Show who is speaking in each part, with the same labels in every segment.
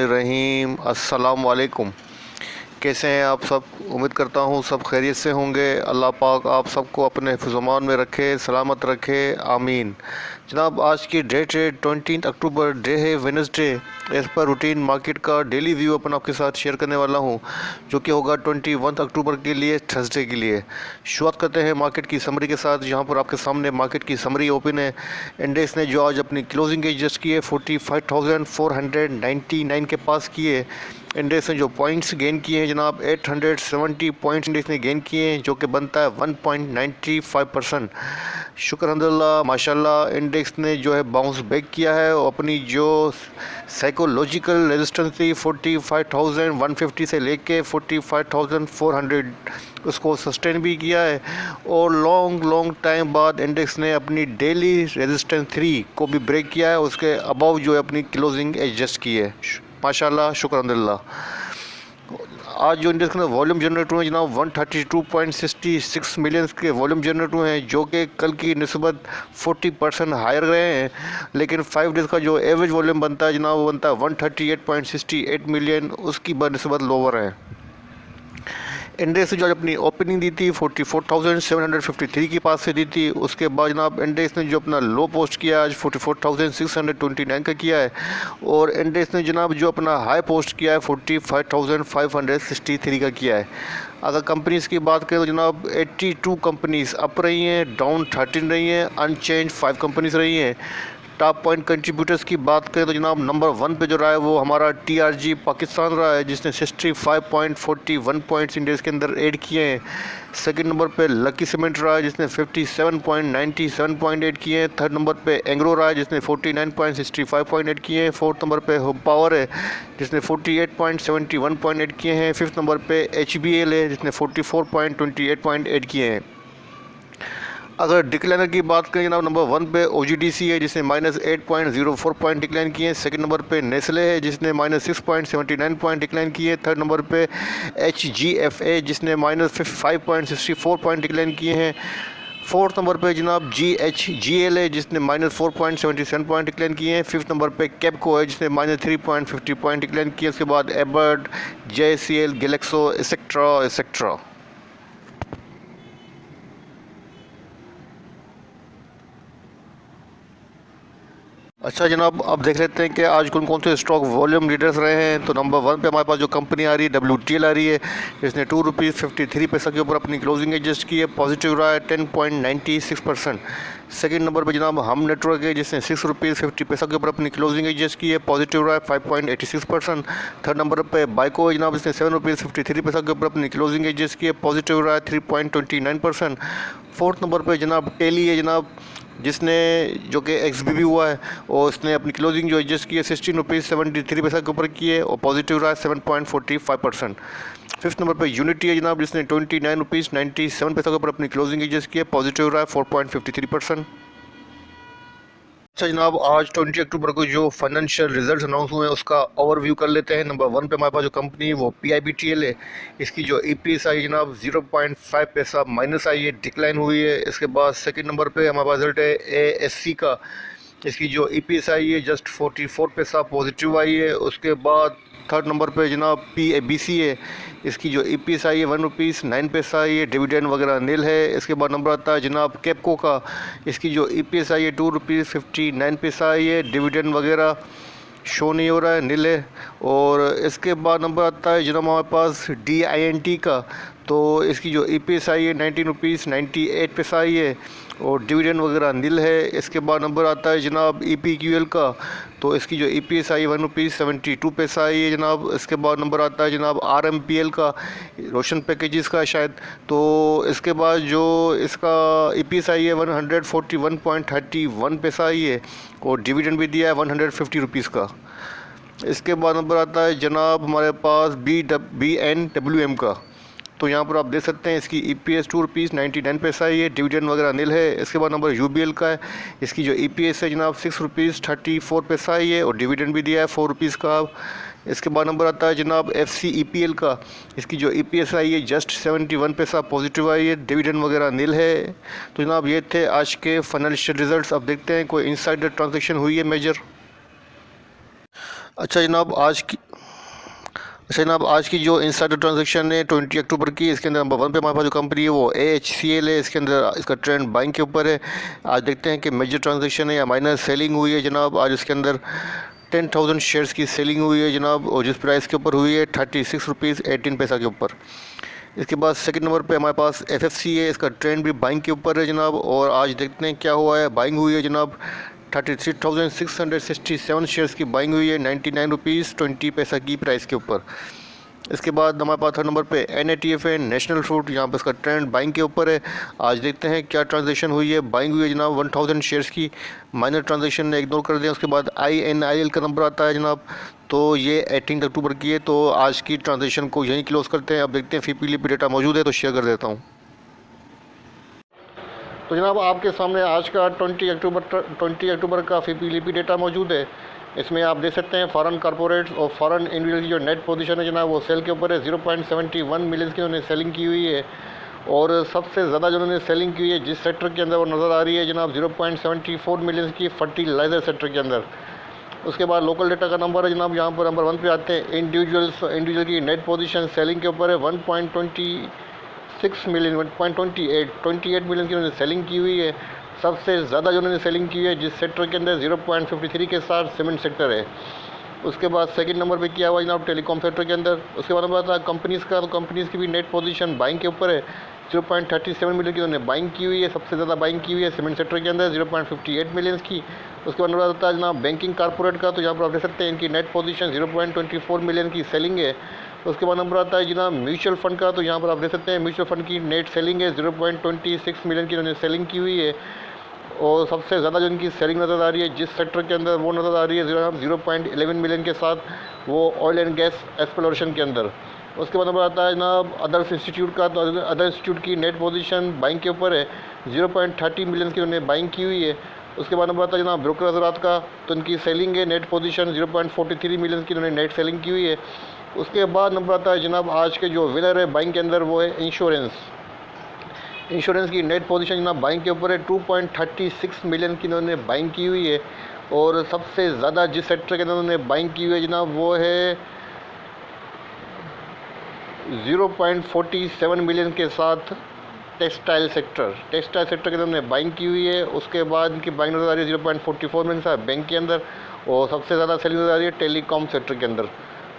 Speaker 1: रहीम अस्सलाम वालेकुम। कैसे हैं आप सब? उम्मीद करता हूँ सब खैरियत से होंगे। अल्लाह पाक आप सबको अपने हिफ्ज़-ओ-अमान में रखे, सलामत रखे, आमीन। जनाब, आज की डेट है 20 अक्टूबर, डे है Wednesday. As per routine market का डेली व्यू अपन आपके साथ शेयर करने वाला हूँ, जो कि होगा 21 अक्टूबर के लिए, थर्सडे के लिए। शुरुआत करते हैं मार्केट की समरी के साथ, जहाँ पर आपके सामने मार्केट की समरी ओपन है। इंडेक्स ने जो आज अपनी क्लोजिंग एडजस्ट की है 45,499 के पास किए। इंडेक्स ने जो पॉइंट्स गेन किए हैं जनाब, 870 पॉइंट्स इंडेक्स ने गेन किए हैं, जो कि बनता है 1.95%। शुक्र अल्हम्दुलिल्लाह, माशाल्लाह। इंडेक्स ने जो है बाउंस बैक किया है और अपनी जो साइकोलॉजिकल रेजिस्टेंस थी 45,150 से लेके 45,400 उसको सस्टेन भी किया है। और लॉन्ग टाइम बाद इंडेक्स ने अपनी डेली रेजिस्टेंस 3 को भी ब्रेक किया है, उसके अबव जो है अपनी क्लोजिंग एडजस्ट की है। माशाल्लाह, शुक्र अल्हम्दुलिल्लाह। आज जो इंडेक्स में वॉल्यूम जनरेट हुए जनाब, 132.66 मिलियन के वॉल्यूम जनरेट हुए हैं, जो कि कल की निस्बत 40% हायर रहे हैं। लेकिन 5 डेज़ का जो एवरेज वॉल्यूम बनता है जनाब, वो बनता है 138.68 मिलियन, उसकी बनस्बत लोअर है। इंडेक्स जो अपनी ओपनिंग दी थी 44,753 के पास से दी थी। उसके बाद जनाब इंडेक्स ने जो अपना लो पोस्ट किया आज 44,629 का किया है। और इंडेक्स ने जनाब जो अपना हाई पोस्ट किया है 45,563 का किया है। अगर कंपनीज़ की बात करें तो जनाब 82 कंपनीज़ अप रही हैं, डाउन 13 रही हैं, अनचेंज 5 कंपनीज़ रही हैं। टॉप पॉइंट कंट्रीब्यूटर्स की बात करें तो जनाब नंबर 1 पे जो रहा है वो हमारा TRG पाकिस्तान रहा है, जिसने 65.41 पॉइंट्स इंडेक्स के अंदर ऐड किए हैं। सेकंड नंबर पे लकी सीमेंट रहा है, जिसने 57.97 पॉइंट ऐड किए हैं। थर्ड नंबर पे एंग्रो रहा है, जिसने 49.65 पॉइंट ऐड किए हैं। फोर्थ नंबर पे होप पावर है, जिसने 48.71 पॉइंट ऐड किए हैं। फिफ्थ नंबर पे HBL है, जिसने 44.28 पॉइंट ऐड किए हैं। अगर डिक्लाइनर की बात करें जनाब, नंबर 1 पे OGDC है, जिसने -8.04 पॉइंट डिक्लाइन किए हैं। सेकंड नंबर पे नेस्ले है, जिसने -6.79 पॉइंट डिक्लाइन किए। थर्ड नंबर पे HGFA, जिसने -5.64 पॉइंट डिक्लाइन किए हैं। फोर्थ नंबर पे जनाब GHGL है, जिसने -4.77 पॉइंट डिक्लाइन किए हैं। फिफ्थ नंबर पे कैपको है, जिसने -3.50 पॉइंट डिक्लाइन किए। उसके बाद एबर्ट, JCL, गैलेक्सो, एक्सेट्रा। अच्छा जनाब, अब देख लेते हैं कि आज कौन कौन से स्टॉक वॉल्यूम लीडर्स रहे हैं। तो नंबर 1 पे हमारे पास जो कंपनी आ रही है WTL आ रही है, जिसने ₹2.53 के ऊपर अपनी क्लोजिंग एडजस्ट की है। पॉजिटिव रहा है 10.96%। सेकंड नंबर पे जनाब हम नेटवर्क है, जिसने ₹6.50 के ऊपर अपनी क्लोजिंग एडजस्ट की है। पॉजिटिव रहा है 5.86%। थर्ड नंबर पे बाइको है जनाब, जिसने ₹7.53 के ऊपर अपनी क्लोजिंग एडजस्ट की है। पॉजिटिव रहा है 3.29%। फोर्थ नंबर पे जनाब टेली है जनाब, जिसने जो कि XBB हुआ है, और उसने अपनी क्लोजिंग जो एडजस्ट की है ₹16.73 के ऊपर की है, और पॉजिटिव रहा है 7.45%। फिफ्थ नंबर पे यूनिटी है जनाब, जिसने ₹29.97 के ऊपर अपनी क्लोजिंग एडजस्ट की है। पॉजिटिव रहा है 4.53%। अच्छा जनाब, आज 20 अक्टूबर को जो फाइनेंशियल रिजल्ट्स अनाउंस हुए हैं उसका ओवरव्यू कर लेते हैं। नंबर 1 पे हमारे पास जो कंपनी है वो PIBTL है। इसकी जो EPS आई है जनाब 0.5 पैसा माइनस आई है, डिक्लाइन हुई है। इसके बाद सेकंड नंबर पे हमारे पास रिजल्ट है ASC का। इसकी जो EPS आई है जस्ट 44 पैसा पॉजिटिव आई है। उसके बाद थर्ड नंबर पे जनाब PABC है। इसकी जो EPS आई है ₹1.09 आई है, डिविडेंड वगैरह नील है। इसके बाद नंबर आता है जनाब कैपको का। इसकी जो EPS आई है ₹2.59 आई है, डिविडेंड वगैरह शो नहीं हो रहा है, नील है। और इसके बाद नंबर आता है जनाब हमारे पास DINT का। तो इसकी जो EPS आई है ₹19.98 आई है, और डिविडेंड वगैरह नील है। इसके बाद नंबर आता है जनाब EPQL का। तो इसकी जो EPS आई है ₹1.72 आई है जनाब। इसके बाद नंबर आता है जनाब RMPL का, रोशन पैकेजेस का शायद। तो इसके बाद जो इसका EPS आई है ₹141.31 आई है, और डिविडेंड भी दिया है ₹150 का। इसके बाद नंबर आता है जनाब हमारे पास BNWM का। तो यहाँ पर आप देख सकते हैं इसकी EPS ₹2.99 आई है, डिविडेंड वगैरह नील है। इसके बाद नंबर UBL का है। इसकी जो EPS है जनाब ₹6.34 आई है, और डिविडेंड भी दिया है ₹4 का। इसके बाद नंबर आता है जनाब FCEPL का। इसकी जो EPS आई है जस्ट 71 पैसा पॉजिटिव आई है, डिविडेंड वगैरह नील है। तो जनाब ये थे आज के फाइनेंशियल रिजल्ट्स। अब देखते हैं कोई इनसाइडर ट्रांजेक्शन हुई है मेजर। अच्छा जनाब आज की जो इंसाइडर ट्रांजैक्शन है 20 अक्टूबर की, इसके अंदर नंबर 1 पे हमारे पास जो कंपनी है वो AHCL है। इसके अंदर इसका ट्रेंड बाइंग के ऊपर है। आज देखते हैं कि मेजर ट्रांजैक्शन है या माइनर सेलिंग हुई है जनाब। आज इसके अंदर 10,000 शेयर्स की सेलिंग हुई है जनाब, और जिस प्राइस के ऊपर हुई है 36 रुपीज़ 18 पैसा के ऊपर। इसके बाद सेकंड नंबर पे हमारे पास FFC है। इसका ट्रेंड भी बाइंग के ऊपर है जनाब, और आज देखते हैं क्या हुआ है। बाइंग हुई है जनाब, 33,667 शेयर्स की बाइंग हुई है 99 रुपीज़ 20 पैसा की प्राइस के ऊपर। इसके बाद हमारे पास थर्ड नंबर पे NATF है, नेशनल फ्रूट। यहाँ पर इसका ट्रेंड बाइंग के ऊपर है। आज देखते हैं क्या ट्रांजेक्शन हुई है। बाइंग हुई है जनाब 1000 शेयर्स की, माइनर ट्रांजेक्शन ने इग्नोर कर दिया। उसके बाद INIL का नंबर आता है जनाब, तो ये 18 अक्टूबर की है। तो आज की ट्रांजेक्शन को यहीं क्लोज करते हैं। अब देखते हैं FIPLIP डेटा मौजूद है तो शेयर कर देता हूँ। तो जनाब आपके सामने आज का 20 अक्टूबर का FIPLIP डेटा मौजूद है। इसमें आप देख सकते हैं फॉरेन कॉर्पोरेट्स और फॉरेन इंडिविजुअल की जो नेट पोजीशन है जनाब, वो सेल के ऊपर है। 0.71 मिलियन की उन्होंने सेलिंग की हुई है, और सबसे ज़्यादा जो उन्होंने सेलिंग की हुई है जिस सेक्टर के अंदर वो नज़र आ रही है जनाब, 0.74 मिलियन की फर्टिलाइज़र सेक्टर के अंदर। उसके बाद लोकल डेटा का नंबर है जनाब, यहाँ पर नंबर 1 पे आते हैं। इंडिविजुअल की नेट पोजीशन सेलिंग के ऊपर है 1.26 मिलियन 1.28 मिलियन की उन्होंने सेलिंग की हुई है। सबसे ज़्यादा जो उन्होंने सेलिंग की है जिस सेक्टर के अंदर 0.53 के साथ सीमेंट सेक्टर है। उसके बाद सेकंड नंबर पे किया हुआ जनाब टेलीकॉम सेक्टर के अंदर। उसके बाद नंबर आता है कंपनीज़ का, तो कंपनीज़ की भी नेट पोजीशन बाइंग के ऊपर है। 0.37 मिलियन की उन्होंने बाइंग की हुई है, सबसे ज़्यादा बाइंग की हुई है सीमेंट सेक्टर के अंदर 0.58 मिलियन की। उसके बाद नंबर आता है जनाब बैंकिंग कॉर्पोरेट का, तो यहाँ पर आप देख सकते हैं इनकी नेट पोजीशन 0.24 मिलियन की सेलिंग है। उसके बाद नंबर आता है जनाब म्यूचुअल फंड का, तो यहाँ पर आप देख सकते हैं म्यूचुअल फंड की नेट सेलिंग है 0.26 मिलियन की उन्होंने सेलिंग की हुई है। और सबसे ज़्यादा जो इनकी सेलिंग नज़र आ रही है जिस सेक्टर के अंदर, वो नज़र आ रही है 0.11 मिलियन के साथ, वो ऑयल एंड गैस एक्सप्लोरेशन के अंदर। उसके बाद नंबर आता है जनाब अदर्स इंस्टीट्यूट का, तो अदर इंस्टीट्यूट की नेट पोजीशन बाइंग के ऊपर है 0.30 मिलियन की उन्होंने बाइंग की हुई है। उसके बाद नंबर आता है जनाब ब्रोकर हजरात का, तो इनकी सेलिंग है नेट पोजीशन 0.43 मिलियन की उन्होंने नेट सेलिंग की हुई है। उसके बाद नंबर आता है जनाब आज के जो विनर है बाइंग के अंदर, वो है इंश्योरेंस की नेट पोजीशन जनाब बाइंग के ऊपर है 2.36 मिलियन की इन्होंने बाइंग की हुई है। और सबसे ज़्यादा जिस सेक्टर के अंदर उन्होंने बाइंग की हुई है जनाब, वो है 0.47 मिलियन के साथ टेक्सटाइल सेक्टर के अंदर उन्होंने बाइंग की हुई है। उसके बाद इनकी बाइंग नज़र आ रही है 0.44 मिलियन के साथ बैंक के अंदर, और सबसे ज़्यादा सेलिंग नज़र आ रही है टेलीकॉम सेक्टर के अंदर।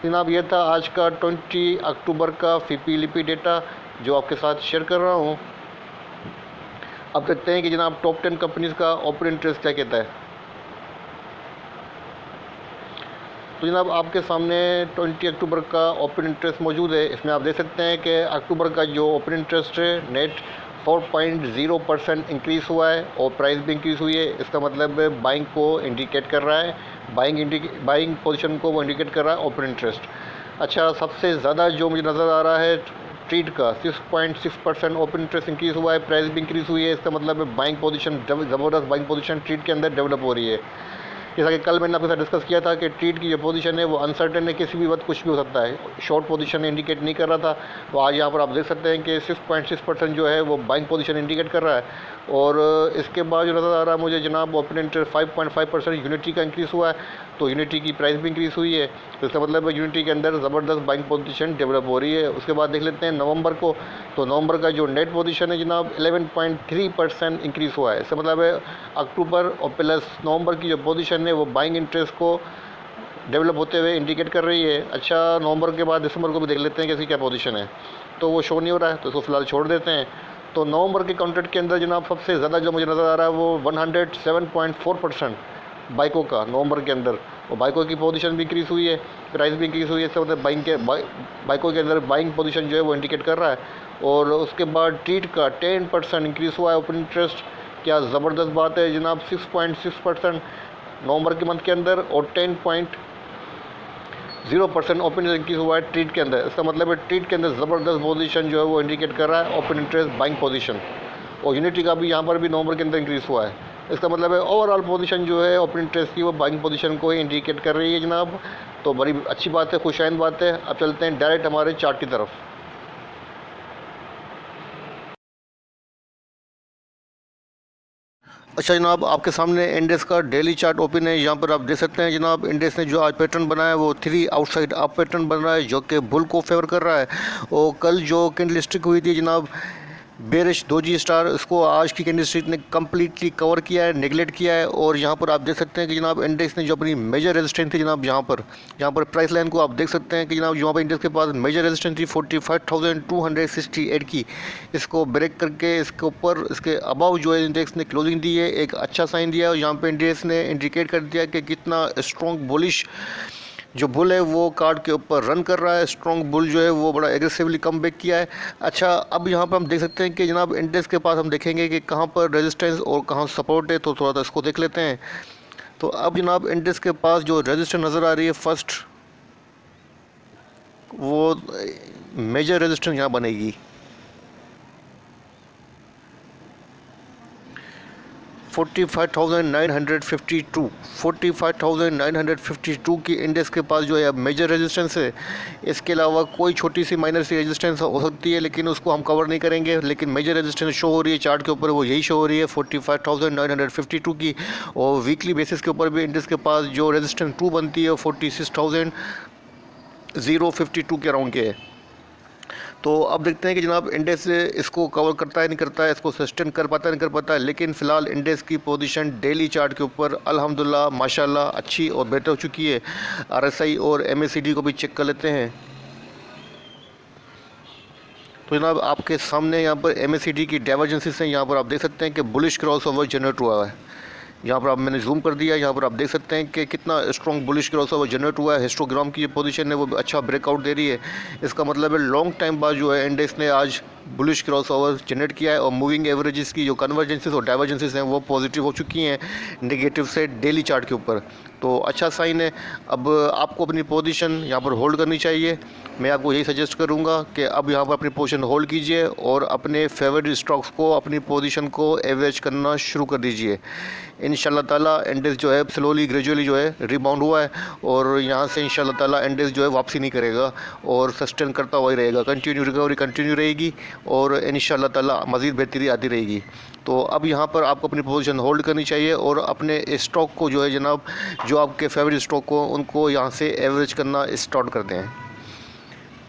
Speaker 1: जनाब ये था आज का 20 अक्टूबर का FIPLIP डेटा जो आपके साथ शेयर कर रहा हूँ। अब देखते हैं कि जनाब टॉप 10 कंपनीज़ का ओपन इंटरेस्ट क्या कहता है। तो जनाब आपके सामने 20 अक्टूबर का ओपन इंटरेस्ट मौजूद है। इसमें आप देख सकते हैं कि अक्टूबर का जो ओपन इंटरेस्ट है नेट 4.0% इंक्रीज़ हुआ है, और प्राइस भी इंक्रीज़ हुई है। इसका मतलब बाइंग को इंडिकेट कर रहा है, बाइंग पोजीशन को वो इंडिकेट कर रहा है ओपन इंटरेस्ट। अच्छा, सबसे ज़्यादा जो मुझे नज़र आ रहा है ट्रीट का 6.6% ओपन इंटरेस्ट इंक्रीज़ हुआ है, प्राइस भी इंक्रीज़ हुई है। इसका मतलब है बाइंग पोजीशन, ज़बरदस्त बाइंग पोजीशन ट्रीट के अंदर डेवलप हो रही है। जैसा कि कल मैंने आपके साथ डिस्कस किया था कि ट्रीट की जो पोजीशन है वो अनसर्टेन है, किसी भी वक्त कुछ भी हो सकता है। शॉर्ट पोजीशन इंडिकेट नहीं कर रहा था, तो आज यहाँ पर आप देख सकते हैं कि 6.6% जो है वो बाइंग पोजीशन इंडिकेट कर रहा है। और इसके बाद जो नज़र आ रहा है मुझे जनाब ओपन इंटरेस्ट 5.5% यूनिटी का इंक्रीज़ हुआ है, तो यूनिटी की प्राइस भी इंक्रीज़ हुई है। तो इसका मतलब यूनिटी के अंदर ज़बरदस्त बाइंग पोजीशन डेवलप हो रही है। उसके बाद देख लेते हैं नवंबर को, तो नवंबर का जो नेट पोजीशन है जनाब 11.3% इंक्रीज़ हुआ है। इसका मतलब है अक्टूबर और प्लस नवंबर की जो पोजीशन है वो बाइंग इंटरेस्ट को डेवलप होते हुए इंडिकेट कर रही है। अच्छा, नवंबर के बाद दिसंबर को भी देख लेते हैं कैसी क्या पोजीशन है, तो वो शो नहीं हो रहा है, तो इसको फ़िलहाल छोड़ देते हैं। तो नवंबर के कॉन्ट्रैक्ट के अंदर जनाब सबसे ज़्यादा जो मुझे नज़र आ रहा है वो 107.4% बाइकों का नवंबर के अंदर, और बाइकों की पोजीशन भी इंक्रीज़ हुई है, प्राइस भी इंक्रीज़ हुई है। इसका मतलब बाइकों के अंदर बाइंग पोजीशन जो है वो इंडिकेट कर रहा है। और उसके बाद ट्रीट का 10% इंक्रीज़ हुआ है ओपन इंटरेस्ट। क्या ज़बरदस्त बात है जनाब, 6.6% नवंबर के मंथ के अंदर, और 10.0% ओपन इंक्रीज हुआ है ट्रीट के अंदर। इसका मतलब है ट्रीट के अंदर ज़बरदस्त पोजीशन जो है वो इंडिकेट कर रहा है ओपन इंटरेस्ट बाइंग पोजीशन। और यूनिटी का भी यहाँ पर भी नवंबर के अंदर इंक्रीज़ हुआ है। इसका मतलब है ओवरऑल पोजीशन जो है ओपन इंटरेस्ट की वो बाइंग पोजीशन को ही इंडिकेट कर रही है जनाब। तो बड़ी अच्छी बात है, खुशाइंद बात है। अब चलते हैं डायरेक्ट हमारे चार्ट की तरफ। अच्छा जनाब, आपके सामने इंडेक्स का डेली चार्ट ओपन है। यहाँ पर आप देख सकते हैं जनाब, इंडेक्स ने जो आज पैटर्न बनाया है वो 3 आउटसाइड अप पैटर्न बन रहा है, जो कि बुल को फेवर कर रहा है। और कल जो कैंडलस्टिक हुई थी जनाब, बेरिश दोजी स्टार, इसको आज की कैंडलस्टिक ने कम्प्लीटली कवर किया है, नेगलेक्ट किया है। और यहाँ पर आप देख सकते हैं कि जनाब इंडेक्स ने जो अपनी मेजर रेजिस्टेंस थी जनाब, यहाँ पर प्राइस लाइन को आप देख सकते हैं कि जनाब यहाँ पर इंडेक्स के पास मेजर रेजिस्टेंस थी 45,268 की। इसको ब्रेक करके इसके ऊपर, इसके अबाव जो है इंडेक्स ने क्लोजिंग दी है, एक अच्छा साइन दिया है। और यहाँ पर इंडेक्स ने इंडिकेट कर दिया कि कितना स्ट्रॉन्ग बुलिश जो बुल है वो कार्ड के ऊपर रन कर रहा है। स्ट्रॉन्ग बुल जो है वो बड़ा एग्रेसिवली कम बैक किया है। अच्छा, अब यहाँ पर हम देख सकते हैं कि जनाब इंडेक्स के पास हम देखेंगे कि कहाँ पर रेजिस्टेंस और कहाँ सपोर्ट है, तो थोड़ा सा इसको देख लेते हैं। तो अब जनाब इंडेक्स के पास जो रेजिस्टेंस नज़र आ रही है फर्स्ट, वो मेजर रेजिस्टेंस यहाँ बनेगी 45,952 45,952 की इंडेक्स के पास जो है अब मेजर रेजिस्टेंस है। इसके अलावा कोई छोटी सी माइनर सी रेजिस्टेंस हो सकती है, लेकिन उसको हम कवर नहीं करेंगे। लेकिन मेजर रेजिस्टेंस शो हो रही है चार्ट के ऊपर, वो यही शो हो रही है 45,952 की। और वीकली बेसिस के ऊपर भी इंडेक्स के पास जो रेजिस्टेंस 2 बनती है 46,052 के अराउंड के है। तो अब देखते हैं कि जनाब इंडेक्स इसको कवर करता है नहीं करता है, इसको सस्टेन कर पाता है नहीं कर पाता है। लेकिन फ़िलहाल इंडेक्स की पोजीशन डेली चार्ट के ऊपर अल्हम्दुलिल्लाह माशाल्लाह अच्छी और बेहतर हो चुकी है। आरएसआई और एमएसीडी को भी चेक कर लेते हैं। तो जनाब आपके सामने यहाँ पर एमएसीडी की डाइवर्जेंसेस हैं। यहाँ पर आप देख सकते हैं कि बुलिश क्रॉस ओवर जनरेट हुआ है। यहाँ पर आप मैंने जूम कर दिया, यहाँ पर आप देख सकते हैं कि कितना strong bullish cross over generate हुआ है। हिस्टोग्राम की जो पोजीशन है वो अच्छा ब्रेकआउट दे रही है। इसका मतलब है लॉन्ग टाइम बाद जो है इंडेक्स ने आज बुलिश क्रॉस ओवर जनरेट किया है। और मूविंग एवरेजेस की जो कन्वर्जेंसेस और डाइवर्जेंसेस हैं वो पॉजिटिव हो चुकी हैं नेगेटिव से डेली चार्ट के ऊपर। तो अच्छा साइन है। अब आपको अपनी पोजीशन यहाँ पर होल्ड करनी चाहिए। मैं आपको यही सजेस्ट करूँगा कि अब यहाँ पर अपनी पोजीशन होल्ड कीजिए और अपने फेवरेट स्टॉक्स को, अपनी पोजीशन को एवरेज करना शुरू कर दीजिए। इंशाल्लाह ताला इंडेक्स जो है स्लोली ग्रेजुअली जो है रिबाउंड हुआ है और यहाँ से इंशाल्लाह ताला इंडेक्स जो है वापसी नहीं करेगा और सस्टेन करता हुआ ही रहेगा। कंटिन्यू रिकवरी कंटिन्यू रहेगी और इंशाल्लाह ताला मज़ीद बेहतरी आती रहेगी। तो अब यहाँ पर आपको अपनी पोजीशन होल्ड करनी चाहिए और अपने स्टॉक को जो है जनाब, जो आपके फेवरेट स्टॉक को, उनको यहाँ से एवरेज करना स्टार्ट कर दें।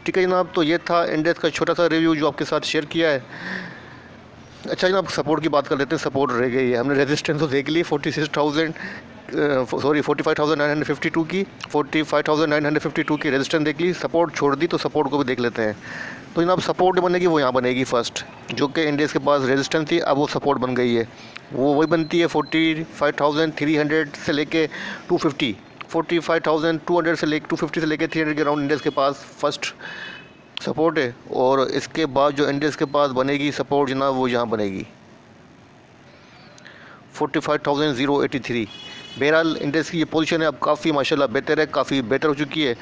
Speaker 1: ठीक है जनाब, तो ये था इंडेक्स का छोटा सा रिव्यू जो आपके साथ शेयर किया है। अच्छा जनाब, सपोर्ट की बात कर लेते हैं। सपोर्ट रह गई है, हमने रेजिस्टेंस तो देख ली 45,952 की, 45,952 की रेजिस्टेंस देख ली। सपोर्ट छोड़ दी, तो सपोर्ट को भी देख लेते हैं। तो जनाब सपोर्ट बनेगी वो यहाँ बनेगी फर्स्ट, जो कि इंडेक्स के पास रेजिस्टेंस थी, अब वो सपोर्ट बन गई है। वो वही बनती है 45,300 से लेके 250, 45,200 से लेके 250 से लेके 300 के राउंड इंडेक्स के पास फर्स्ट सपोर्ट है। और इसके बाद जो इंडेक्स के पास बनेगी सपोर्ट जनाब, वो यहाँ बनेगी 45,083। बहरहाल इंडेक्स की ये पोजीशन है अब काफ़ी माशाल्लाह बेहतर है, काफ़ी बेहतर हो चुकी है।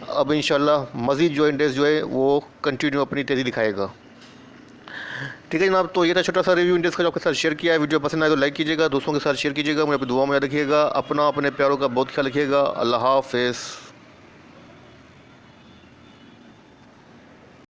Speaker 1: अब इंशाल्लाह मज़ीद जो इंडेक्स जो है वो कंटिन्यू अपनी तेज़ी दिखाएगा। ठीक है जनाब, तो ये था छोटा सा रिव्यू इंडेक्स का जो आपके साथ शेयर किया है। वीडियो पसंद आए तो लाइक कीजिएगा, दोस्तों के साथ शेयर कीजिएगा। मुझे अपनी दुआ में याद रखिएगा, अपना अपने प्यारों का बहुत ख्याल रखिएगा। अल्लाह हाफ़िज़।